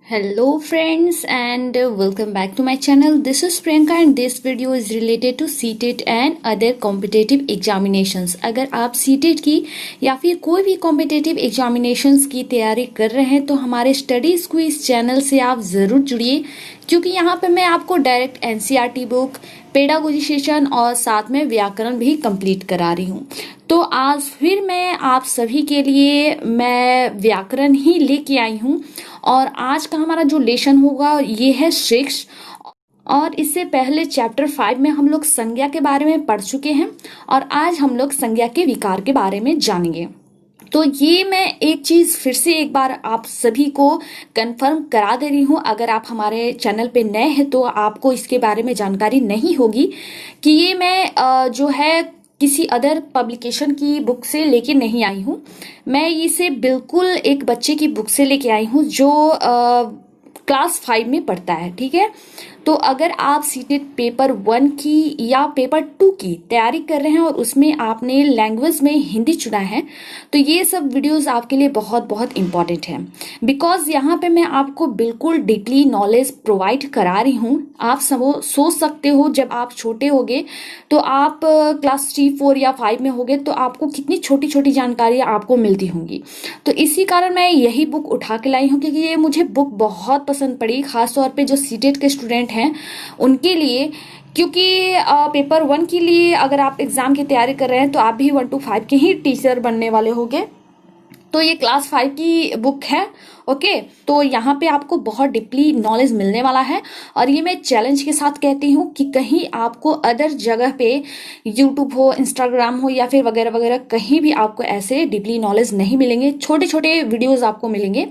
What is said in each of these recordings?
Hello friends and welcome back to my channel. This is Priyanka and this video is related to CTET and other competitive examinations. अगर आप CTET की या फिर कोई भी competitive examinations की तैयारी कर रहे हैं तो हमारे स्टडी स्क्वीज चैनल से आप ज़रूर जुड़िए, क्योंकि यहाँ पे मैं आपको direct NCERT book, pedagogy session और साथ में व्याकरण भी कंप्लीट करा रही हूँ। तो आज फिर मैं आप सभी के लिए मैं व्याकरण ही लेके आई हूँ और आज का हमारा जो लेसन होगा ये है 6 और इससे पहले चैप्टर 5 में हम लोग संज्ञा के बारे में पढ़ चुके हैं और आज हम लोग संज्ञा के विकार के बारे में जानेंगे। तो ये मैं एक चीज़ फिर से एक बार आप सभी को कंफर्म करा दे रही हूँ। अगर आप हमारे चैनल पे नए हैं तो आपको इसके बारे में जानकारी नहीं होगी कि ये मैं जो है किसी अदर पब्लिकेशन की बुक से लेके नहीं आई हूँ। मैं इसे बिल्कुल एक बच्चे की बुक से लेके आई हूँ जो क्लास 5 में पढ़ता है। ठीक है, तो अगर आप सीटेट पेपर 1 की या पेपर 2 की तैयारी कर रहे हैं और उसमें आपने लैंग्वेज में हिंदी चुना है तो ये सब वीडियोस आपके लिए बहुत बहुत इम्पॉर्टेंट है, बिकॉज यहाँ पे मैं आपको बिल्कुल डीपली नॉलेज प्रोवाइड करा रही हूँ। आप सब सोच सकते हो जब आप छोटे होगे तो आप क्लास 3, 4 या 5 में होगे तो आपको कितनी छोटी छोटी जानकारियाँ आपको मिलती होंगी। तो इसी कारण मैं यही बुक उठा के लाई हूँ, क्योंकि ये मुझे बुक बहुत पसंद पड़ी, खासतौर पे जो सीटेट के स्टूडेंट हैं उनके लिए। क्योंकि पेपर 1 के लिए अगर आप एग्जाम की तैयारी कर रहे हैं तो आप भी 1 to 5 के ही टीचर बनने वाले होंगे। तो ये क्लास 5 की बुक है। ओके, तो यहाँ पे आपको बहुत डीपली नॉलेज मिलने वाला है और ये मैं चैलेंज के साथ कहती हूँ कि कहीं आपको अदर जगह पे यूट्यूब हो, इंस्टाग्राम हो या फिर वगैरह वगैरह कहीं भी आपको ऐसे डीपली नॉलेज नहीं मिलेंगे। छोटे छोटे वीडियोस आपको मिलेंगे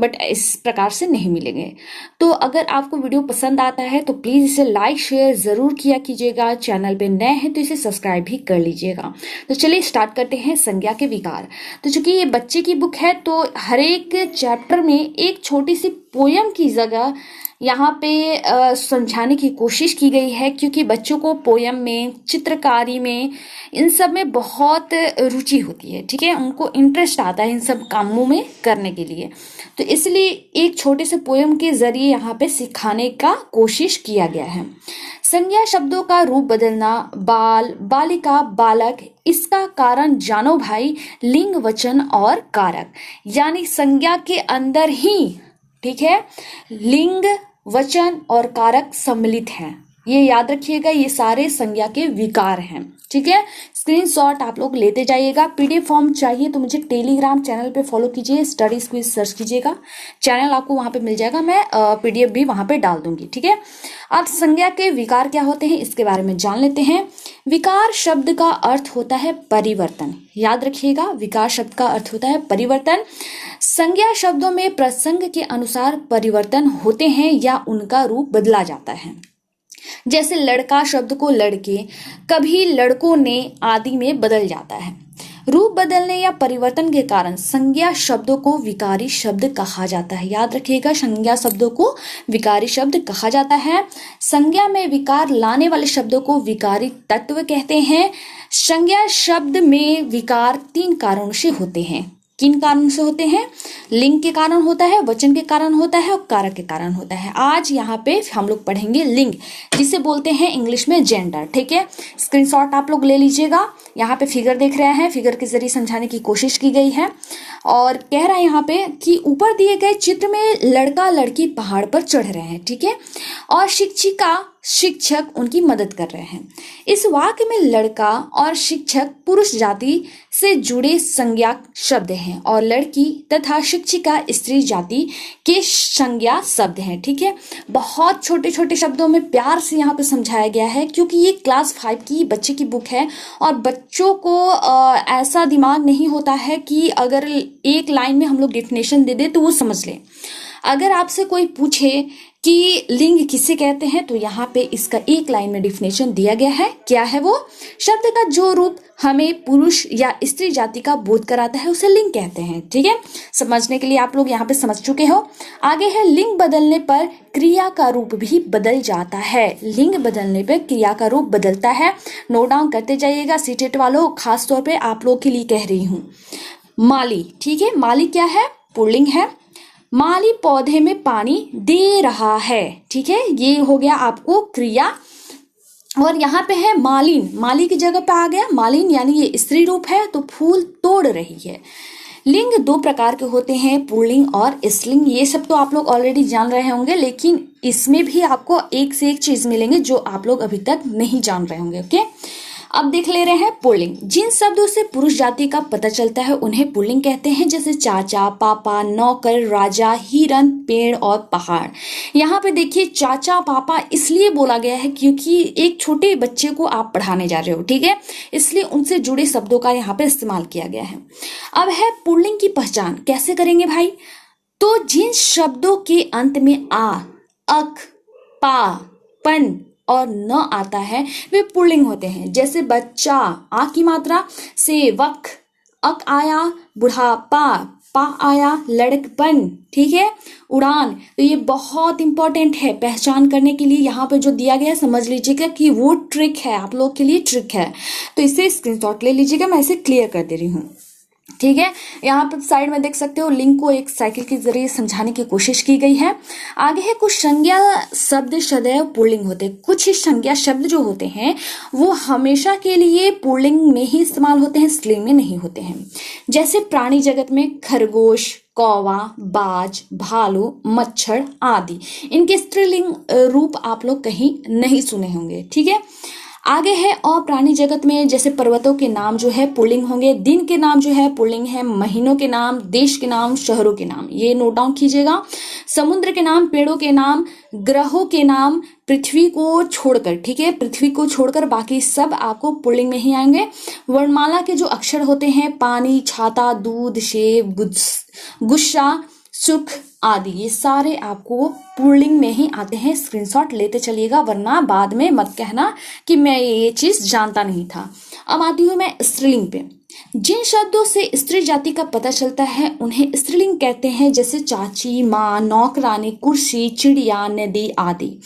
बट इस प्रकार से नहीं मिलेंगे। तो अगर आपको वीडियो पसंद आता है तो प्लीज़ इसे लाइक शेयर ज़रूर किया कीजिएगा। चैनल पे नए हैं तो इसे सब्सक्राइब भी कर लीजिएगा। तो चलिए स्टार्ट करते हैं संज्ञा के विकार। तो चूंकि ये बच्चे की बुक है तो हर एक चैप्टर में एक छोटी सी पोयम की जगह यहाँ पे समझाने की कोशिश की गई है, क्योंकि बच्चों को पोयम में, चित्रकारी में, इन सब में बहुत रुचि होती है। ठीक है, उनको इंटरेस्ट आता है इन सब कामों में करने के लिए। तो इसलिए एक छोटे से पोयम के जरिए यहाँ पे सिखाने का कोशिश किया गया है। संज्ञा शब्दों का रूप बदलना, बाल, बालिका, बालक, इसका कारण जानो भाई, लिंग, वचन और कारक। यानी संज्ञा के अंदर ही, ठीक है, लिंग, वचन और कारक सम्मिलित हैं। ये याद रखिएगा, ये सारे संज्ञा के विकार हैं। ठीक है, स्क्रीनशॉट आप लोग लेते जाइएगा। पीडीएफ फॉर्म चाहिए तो मुझे टेलीग्राम चैनल पे फॉलो कीजिए, स्टडी स्क्विज सर्च कीजिएगा, चैनल आपको वहां पे मिल जाएगा। मैं पीडीएफ भी वहां पे डाल दूंगी। ठीक है, अब संज्ञा के विकार क्या होते हैं इसके बारे में जान लेते हैं। विकार शब्द का अर्थ होता है परिवर्तन। याद रखिएगा, विकार शब्द का अर्थ होता है परिवर्तन। संज्ञा शब्दों में प्रसंग के अनुसार परिवर्तन होते हैं या उनका रूप बदला जाता है। जैसे लड़का शब्द को लड़के, कभी लड़कों ने आदि में बदल जाता है। रूप बदलने या परिवर्तन के कारण संज्ञा शब्दों को विकारी शब्द कहा जाता है। याद रखिएगा, संज्ञा शब्दों को विकारी शब्द कहा जाता है। संज्ञा में विकार लाने वाले शब्दों को विकारी तत्व कहते हैं। संज्ञा शब्द में विकार 3 कारणों से होते हैं। किन कारण से होते हैं? लिंग के कारण होता है, वचन के कारण होता है और कारक के कारण होता है। आज यहाँ पे हम लोग पढ़ेंगे लिंग, जिसे बोलते हैं इंग्लिश में जेंडर। ठीक है, स्क्रीनशॉट आप लोग ले लीजिएगा। यहाँ पे फिगर देख रहे हैं, फिगर के जरिए समझाने की कोशिश की गई है और कह रहा है यहाँ पे कि ऊपर दिए गए चित्र में लड़का लड़की पहाड़ पर चढ़ रहे हैं। ठीक है, और शिक्षिका शिक्षक उनकी मदद कर रहे हैं। इस वाक्य में लड़का और शिक्षक पुरुष जाति से जुड़े संज्ञा शब्द हैं और लड़की तथा शिक्षिका स्त्री जाति के संज्ञा शब्द हैं। ठीक है, बहुत छोटे छोटे शब्दों में प्यार से यहाँ पे समझाया गया है, क्योंकि ये क्लास 5 की बच्चे की बुक है और बच्चों को ऐसा दिमाग नहीं होता है कि अगर एक लाइन में हम लोग डेफिनेशन दे दे तो वो समझ ले। अगर आपसे कोई पूछे कि लिंग किसे कहते हैं तो यहाँ पे इसका एक लाइन में डिफिनेशन दिया गया है। क्या है वो? शब्द का जो रूप हमें पुरुष या स्त्री जाति का बोध कराता है उसे लिंग कहते हैं। ठीक है, समझने के लिए आप लोग यहाँ पे समझ चुके हो। आगे है, लिंग बदलने पर क्रिया का रूप भी बदल जाता है। लिंग बदलने पर क्रिया का रूप बदलता है। नोट डाउन करते जाइएगा सीटेट वालों, खास तौर पे आप लोग के लिए कह रही हूँ। माली, ठीक है, माली क्या है? पुल्लिंग है। माली पौधे में पानी दे रहा है। ठीक है, ये हो गया आपको क्रिया। और यहाँ पे है मालिन, माली की जगह पे आ गया मालिन, यानी ये स्त्री रूप है, तो फूल तोड़ रही है। लिंग दो प्रकार के होते हैं, पुल्लिंग और स्त्रीलिंग। ये सब तो आप लोग ऑलरेडी जान रहे होंगे, लेकिन इसमें भी आपको एक से एक चीज मिलेंगे जो आप लोग अभी तक नहीं जान रहे होंगे। ओके, अब देख ले रहे हैं पुल्लिंग। जिन शब्दों से पुरुष जाति का पता चलता है उन्हें पुल्लिंग कहते हैं, जैसे चाचा, पापा, नौकर, राजा, हिरन, पेड़ और पहाड़। यहाँ पे देखिए चाचा पापा इसलिए बोला गया है क्योंकि एक छोटे बच्चे को आप पढ़ाने जा रहे हो, ठीक है, इसलिए उनसे जुड़े शब्दों का यहाँ पे इस्तेमाल किया गया है। अब है पुल्लिंग की पहचान कैसे करेंगे भाई, तो जिन शब्दों के अंत में आ, अक, पा, पन और न आता है वे पुल्लिंग होते हैं। जैसे बच्चा, आ की मात्रा, सेवक, अक आया, बुढ़ापा, पा आया, लड़कपन, ठीक है, उड़ान। तो ये बहुत इंपॉर्टेंट है पहचान करने के लिए। यहाँ पे जो दिया गया है समझ लीजिएगा कि वो ट्रिक है, आप लोग के लिए ट्रिक है, तो इसे स्क्रीनशॉट ले लीजिएगा, मैं इसे क्लियर कर दे रही हूँ। ठीक है, यहाँ पर साइड में देख सकते हो लिंक को एक साइकिल के जरिए समझाने की कोशिश की गई है। आगे है कुछ संज्ञा शब्द सदैव पुल्लिंग होते हैं। कुछ संज्ञा शब्द जो होते हैं वो हमेशा के लिए पुल्लिंग में ही इस्तेमाल होते हैं, स्त्रीलिंग में नहीं होते हैं। जैसे प्राणी जगत में खरगोश, कौवा, बाज, भालू, मच्छर आदि, इनके स्त्रीलिंग रूप आप लोग कहीं नहीं सुने होंगे। ठीक है, आगे है और प्राणी जगत में जैसे पर्वतों के नाम जो है पुल्लिंग होंगे, दिन के नाम जो है पुल्लिंग है, महीनों के नाम, देश के नाम, शहरों के नाम, ये नोट डाउन कीजिएगा। समुद्र के नाम, पेड़ों के नाम, ग्रहों के नाम, पृथ्वी को छोड़कर, ठीक है, पृथ्वी को छोड़कर बाकी सब आपको पुल्लिंग में ही आएंगे। वर्णमाला के जो अक्षर होते हैं, पानी, छाता, दूध, सेब, गुस्सा, सुख आदि, ये सारे आपको पुल्लिंग में ही आते हैं। स्क्रीनशॉट लेते चलिएगा, वरना बाद में मत कहना कि मैं ये चीज जानता नहीं था। अब आती हूं मैं स्त्रीलिंग पे। जिन शब्दों से स्त्री जाति का पता चलता है उन्हें स्त्रीलिंग कहते हैं, जैसे चाची, माँ, नौकरानी, कुर्सी, चिड़िया, नदी आदि।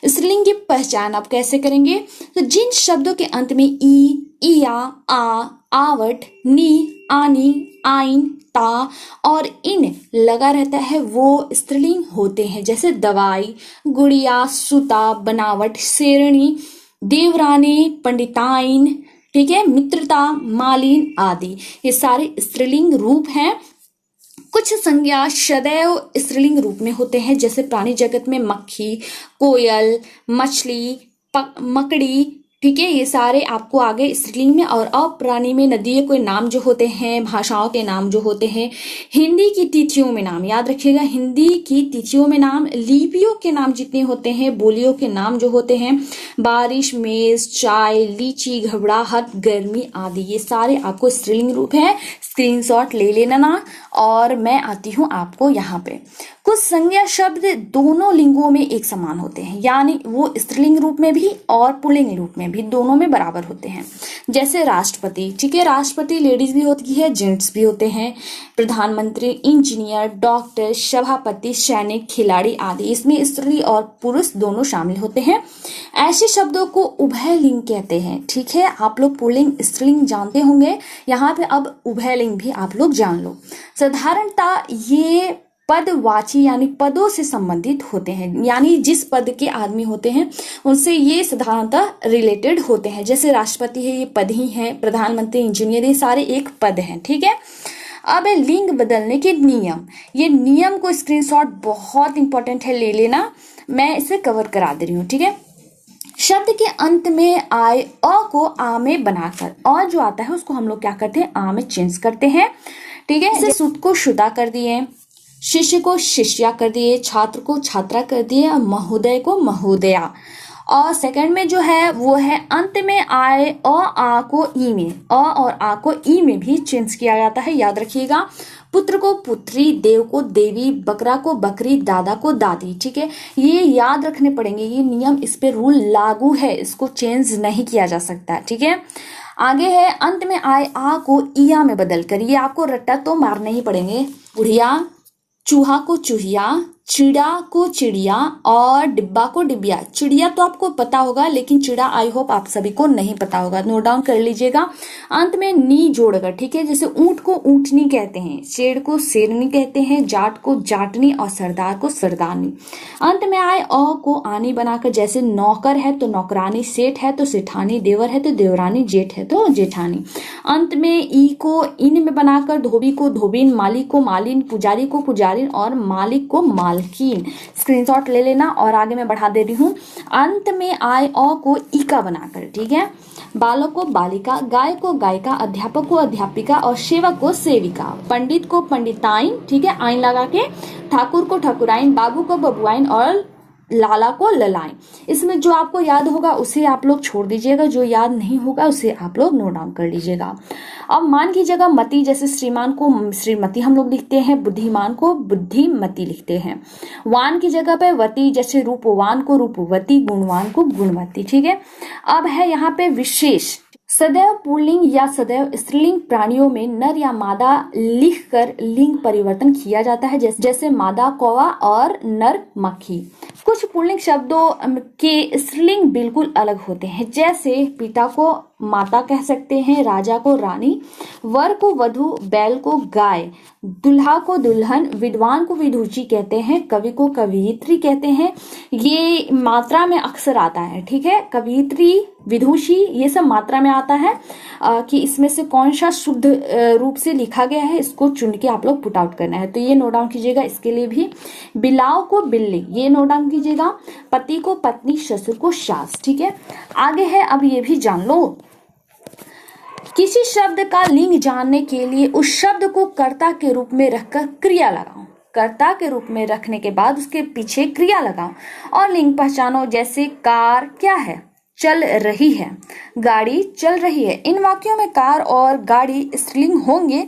स्त्रीलिंग की पहचान आप कैसे करेंगे, तो जिन शब्दों के अंत में ई, इया, आ, आवट, नी, आनी, आइन, ता और इन लगा रहता है वो स्त्रीलिंग होते हैं। जैसे दवाई, गुड़िया, सुता, बनावट, शेरनी, देवरानी, पंडिताइन, ठीक है, मित्रता, मालिन आदि, ये सारे स्त्रीलिंग रूप हैं। कुछ संज्ञा सदैव स्त्रीलिंग रूप में होते हैं, जैसे प्राणी जगत में मक्खी, कोयल, मछली, मकड़ी, ठीक है, ये सारे आपको आगे स्त्रीलिंग में। और अप्राणी में नदियों के नाम जो होते हैं, भाषाओं के नाम जो होते हैं, हिंदी की तिथियों में नाम, याद रखिएगा, हिंदी की तिथियों में नाम, लिपियों के नाम जितने होते हैं, बोलियों के नाम जो होते हैं, बारिश, मेज, चाय, लीची, घबराहट, गर्मी आदि, ये सारे आपको स्त्रीलिंग रूप है। स्क्रीनशॉट ले लेना ना। और मैं आती हूँ आपको यहाँ पे, कुछ संज्ञा शब्द दोनों लिंगों में एक समान होते हैं, यानी वो स्त्रीलिंग रूप में भी और पुल्लिंग रूप में भी, दोनों में बराबर होते हैं। जैसे राष्ट्रपति, ठीक है, राष्ट्रपति लेडीज भी होती है, जेंट्स भी होते हैं। प्रधानमंत्री, इंजीनियर, डॉक्टर, सभापति, सैनिक, खिलाड़ी आदि, इसमें स्त्री और पुरुष दोनों शामिल होते हैं। ऐसे शब्दों को उभय लिंग कहते हैं। ठीक है, आप लोग पुल्लिंग स्त्रीलिंग जानते होंगे, यहाँ पे अब उभय लिंग भी आप लोग जान लो। साधारणतः ये पदवाची यानी पदों से संबंधित होते हैं, यानी जिस पद के आदमी होते हैं उनसे ये साधारणतः रिलेटेड होते हैं। जैसे राष्ट्रपति है, ये पद ही है, प्रधानमंत्री, इंजीनियर, ये सारे एक पद हैं। ठीक है, अब है लिंग बदलने के नियम। ये नियम को स्क्रीनशॉट बहुत इंपॉर्टेंट है, ले लेना, मैं इसे कवर करा दे रही हूँ। ठीक है, शब्द के अंत में आए अ को आ में बनाकर, अ जो आता है उसको हम लोग क्या करते हैं, आ में चेंज करते हैं। ठीक है, जैसे सुत को शुदा कर दिए, शिष्य को शिष्या कर दिए, छात्र को छात्रा कर दिए, और महोदय को महोदया। और सेकंड में जो है वो है अंत में आए अ आ को ई में, अ और आ को ई में भी चेंज किया जाता है, याद रखिएगा। पुत्र को पुत्री, देव को देवी, बकरा को बकरी, दादा को दादी। ठीक है, ये याद रखने पड़ेंगे, ये नियम, इस पे रूल लागू है, इसको चेंज नहीं किया जा सकता। ठीक है, आगे है अंत में आए आ को इया में बदल कर, ये आपको रट्टा तो मारने ही पड़ेंगे। बुढ़िया, चूहा को चूहिया, चिड़ा को चिड़िया और डिब्बा को डिबिया। चिड़िया तो आपको पता होगा, लेकिन चिड़ा आई होप आप सभी को नहीं पता होगा, नोट डाउन कर लीजिएगा। अंत में नी जोड़कर, ठीक है, जैसे ऊंट को ऊंटनी कहते हैं, शेर को शेरनी कहते हैं, जाट को जाटनी और सरदार को सरदारनी। अंत में आए अ को आनी बनाकर, जैसे नौकर है तो नौकरानी, सेठ है तो सेठानी, देवर है तो देवरानी, जेठ है तो जेठानी। अंत में ई को इन में बनाकर धोबी को धोबिन, मालिक को मालिन, पुजारी को पुजारिन और मालिक को मालकिन। स्क्रीनशॉट ले लेना और आगे मैं बढ़ा दे रही हूँ। अंत में आए अ को इका बनाकर, ठीक है, बालक को बालिका, गाय को गायिका, अध्यापक को अध्यापिका और सेवक को सेविका, पंडित को पंडिताइन, ठीक है, आइन लगा के, ठाकुर को ठकुराइन, बाबू को बबुआइन और लाला को ललाइन। इसमें जो आपको याद होगा उसे आप लोग छोड़ दीजिएगा, जो याद नहीं होगा उसे आप लोग नोट डाउन कर लीजिएगा। अब मान की जगह मति, जैसे श्रीमान को श्रीमती हम लोग लिखते हैं, बुद्धिमान को बुद्धिमती लिखते हैं। वान की जगह पे वती, जैसे रूपवान को रूपवती, गुणवान को गुणवती, ठीक है। अब है यहाँ पे विशेष। सदैव पुल्लिंग या सदैव स्त्रीलिंग प्राणियों में नर या मादा लिखकर लिंग परिवर्तन किया जाता है, जैसे मादा कौवा और नर मक्खी। कुछ पुल्लिंग शब्दों के स्त्रीलिंग बिल्कुल अलग होते हैं, जैसे पिता को माता कह सकते हैं, राजा को रानी, वर को वधु, बैल को गाय, दुल्हा को दुल्हन, विद्वान को विदुषी कहते हैं, कवि को कवियत्री कहते हैं। ये मात्रा में अक्सर आता है, ठीक है, कवियत्री, विदुषी, ये सब मात्रा में आता है कि इसमें से कौन सा शुद्ध रूप से लिखा गया है, इसको चुन के आप लोग पुट आउट करना है, तो ये नोट डाउन कीजिएगा। इसके लिए भी बिलाव को बिल्ली, ये नोट डाउन कीजिएगा। पति को पत्नी, ससुर को सास, ठीक है। आगे है, अब ये भी जान लो, किसी शब्द का लिंग जानने के लिए उस शब्द को कर्ता के रूप में रखकर क्रिया लगाओ, कर्ता के रूप में रखने के बाद उसके पीछे क्रिया लगाओ और लिंग पहचानो, जैसे कार क्या है, चल रही है, गाड़ी चल रही है। इन वाक्यों में कार और गाड़ी स्त्रीलिंग होंगे।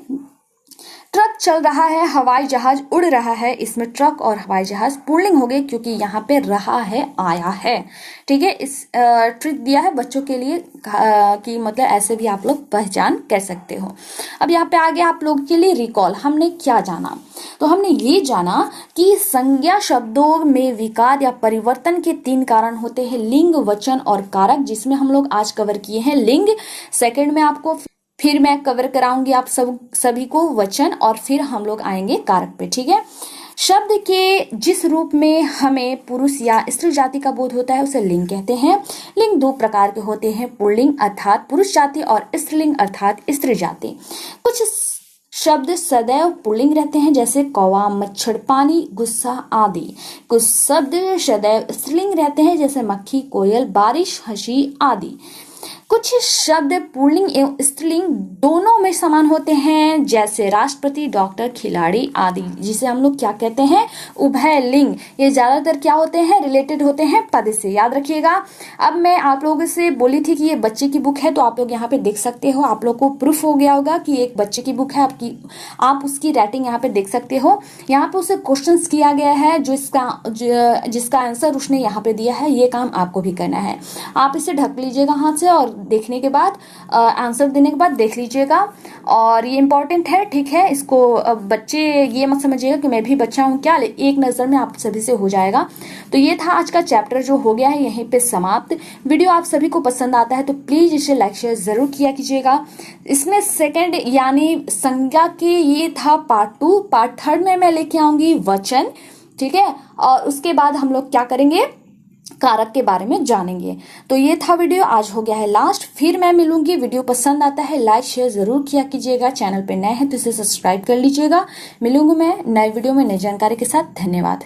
ट्रक चल रहा है, हवाई जहाज उड़ रहा है, इसमें ट्रक और हवाई जहाज पुल्लिंग हो गए क्योंकि यहाँ पे रहा है आया है, ठीक है। इस ट्रिक दिया है बच्चों के लिए कि मतलब ऐसे भी आप लोग पहचान कर सकते हो। अब यहाँ पे आगे आप लोगों के लिए रिकॉल, हमने क्या जाना, तो हमने ये जाना कि संज्ञा शब्दों में विकार या परिवर्तन के 3 कारण होते हैं, लिंग, वचन और कारक, जिसमें हम लोग आज कवर किए हैं लिंग। सेकंड में आपको फिर मैं कवर कराऊंगी आप सभी को वचन, और फिर हम लोग आएंगे कारक पे, ठीक है। शब्द के जिस रूप में हमें पुरुष या स्त्री जाति का बोध होता है उसे लिंग कहते हैं। लिंग 2 प्रकार के होते हैं, पुल्लिंग अर्थात पुरुष जाति और स्त्रीलिंग अर्थात स्त्री जाति। कुछ शब्द सदैव पुल्लिंग रहते हैं, जैसे कौवा, मच्छर, पानी, गुस्सा आदि। कुछ शब्द सदैव स्त्रीलिंग रहते हैं, जैसे मक्खी, कोयल, बारिश, हंसी आदि। कुछ शब्द पुल्लिंग एवं स्त्रीलिंग दोनों में समान होते हैं, जैसे राष्ट्रपति, डॉक्टर, खिलाड़ी आदि, जिसे हम लोग क्या कहते हैं, उभय लिंग। ये ज्यादातर क्या होते हैं, रिलेटेड होते हैं पद से, याद रखिएगा। अब मैं आप लोगों से बोली थी कि ये बच्चे की बुक है, तो आप लोग यहाँ पे देख सकते हो, आप लोग को प्रूफ हो गया होगा कि एक बच्चे की बुक है आपकी, आप उसकी राइटिंग यहाँ पे देख सकते हो। यहाँ पे उसे क्वेश्चन किया गया है, जिसका आंसर उसने यहाँ पे दिया है, ये काम आपको भी करना है। आप इसे ढक लीजिएगा हाथ से और देखने के बाद आंसर देने के बाद देख लीजिएगा, और ये इंपॉर्टेंट है, ठीक है। इसको बच्चे ये मत समझिएगा कि मैं भी बच्चा हूँ क्या, एक नजर में आप सभी से हो जाएगा। तो ये था आज का चैप्टर जो हो गया है यहीं पे समाप्त। वीडियो आप सभी को पसंद आता है तो प्लीज इसे लाइक शेयर जरूर किया कीजिएगा। इसमें सेकंड यानी संज्ञा के ये था पार्ट 2। पार्ट 3 में मैं लेके आऊंगी वचन, ठीक है, और उसके बाद हम लोग क्या करेंगे, कारक के बारे में जानेंगे। तो ये था वीडियो, आज हो गया है लास्ट, फिर मैं मिलूंगी। वीडियो पसंद आता है लाइक शेयर जरूर किया कीजिएगा, चैनल पे नए हैं तो इसे सब्सक्राइब कर लीजिएगा। मिलूंगी मैं नए वीडियो में नई जानकारी के साथ। धन्यवाद।